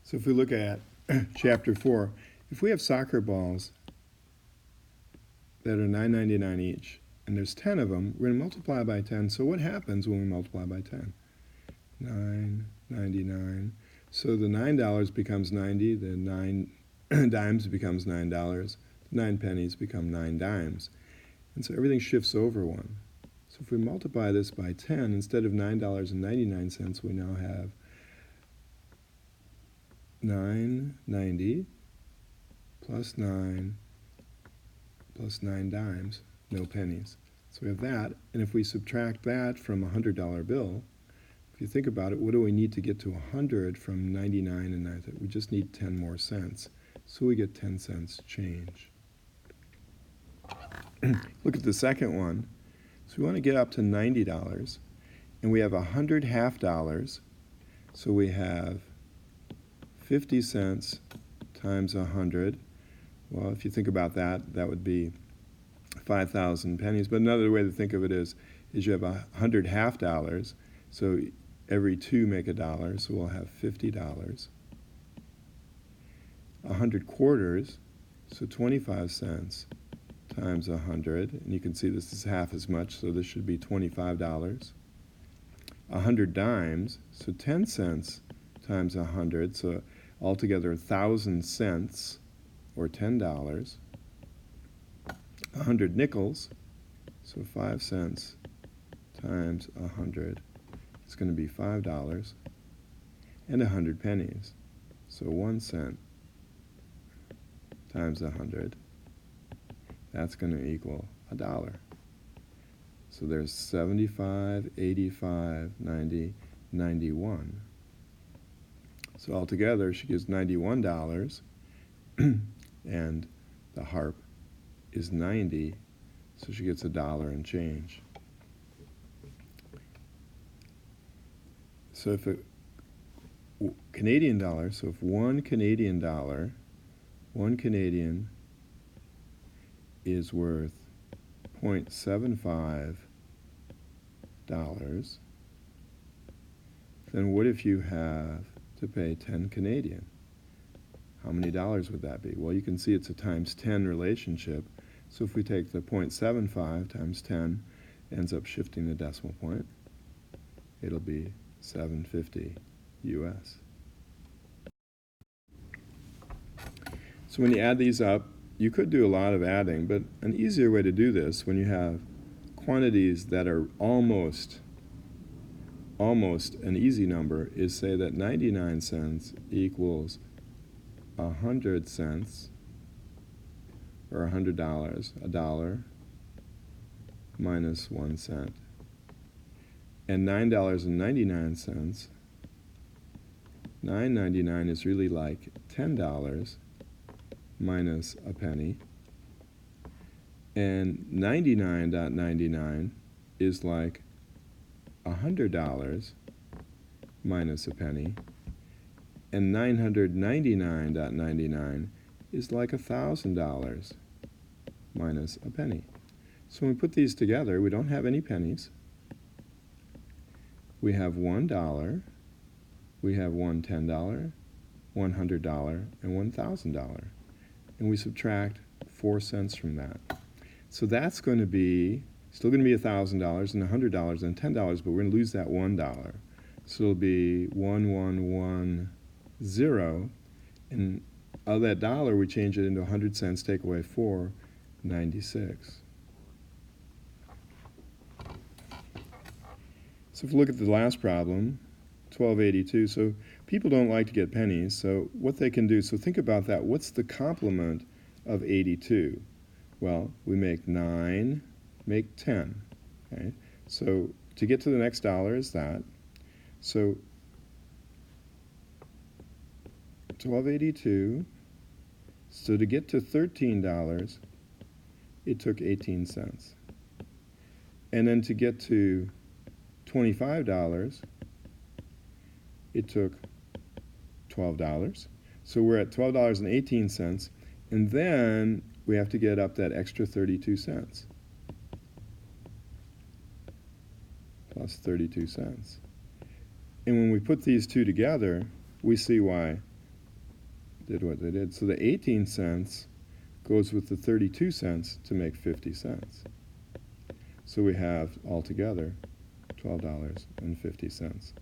So if we look at chapter 4, if we have soccer balls that are $9.99 each, and there's 10 of them, we're going to multiply by 10. So what happens when we multiply by 10? $9.99. So the $9 becomes 90, the 9 dimes becomes $9, the 9 pennies become 9 dimes. And so everything shifts over one. So if we multiply this by 10, instead of $9.99, we now have $9.90 plus 9 plus 9 dimes, no pennies. So we have that, and if we subtract that from a $100 bill, if you think about it, what do we need to get to 100 from 99 and 90? We just need 10 more cents. So we get 10 cents change. Look at the second one. So we want to get up to $90, and we have 100 half dollars. So we have 50 cents times 100. Well, if you think about that, that would be 5,000 pennies. But another way to think of it is you have 100 half dollars. So every 2 make $1, so we'll have $50. 100 quarters, so 25 cents times 100. And you can see this is half as much, so this should be $25. 100 dimes, so 10 cents times 100, so altogether 1,000 cents, or $10. 100 nickels, so 5 cents times 100, it's going to be $5. And 100 pennies, so 1 cent times 100, that's going to equal $1. So there's 75, 85, 90, 91. So altogether, she gives $91, and the harp is 90, so she gets $1 and change. So if Canadian dollar, so if $1 Canadian is worth $0.75, then what if you have to pay 10 Canadian? How many dollars would that be? Well, you can see it's a times 10 relationship. So if we take the 0.75 times 10, ends up shifting the decimal point. It'll be 750 US. So when you add these up, you could do a lot of adding, but an easier way to do this when you have quantities that are almost an easy number is say that 99 cents equals 100 cents, or $100, $1 minus 1 cent. And $9.99, $9.99 is really like $10 minus a penny. And 99.99 is like $100 minus a penny. And 999.99 is like $1,000 minus a penny. So when we put these together, we don't have any pennies. We have $1, we have one $10, $100, and $1,000. And we subtract 4 cents from that. So that's going to be, still going to be $1,000 and $100 and $10, but we're going to lose that $1. So it'll be 1110, and of that dollar, we change it into 100 cents, take away 4, 96. So if we look at the last problem, 1282, so people don't like to get pennies, so what they can do, so think about that. What's the complement of 82? Well, we make 9, make 10, okay? So to get to the next dollar is that. So 1282, so to get to $13, it took 18 cents. And then to get to $25, it took $12. So we're at $12.18, and then we have to get up that extra 32 cents. Plus 32 cents. And when we put these two together, we see why did what they did. So the 18 cents goes with the 32 cents to make 50 cents. So we have altogether $12.50.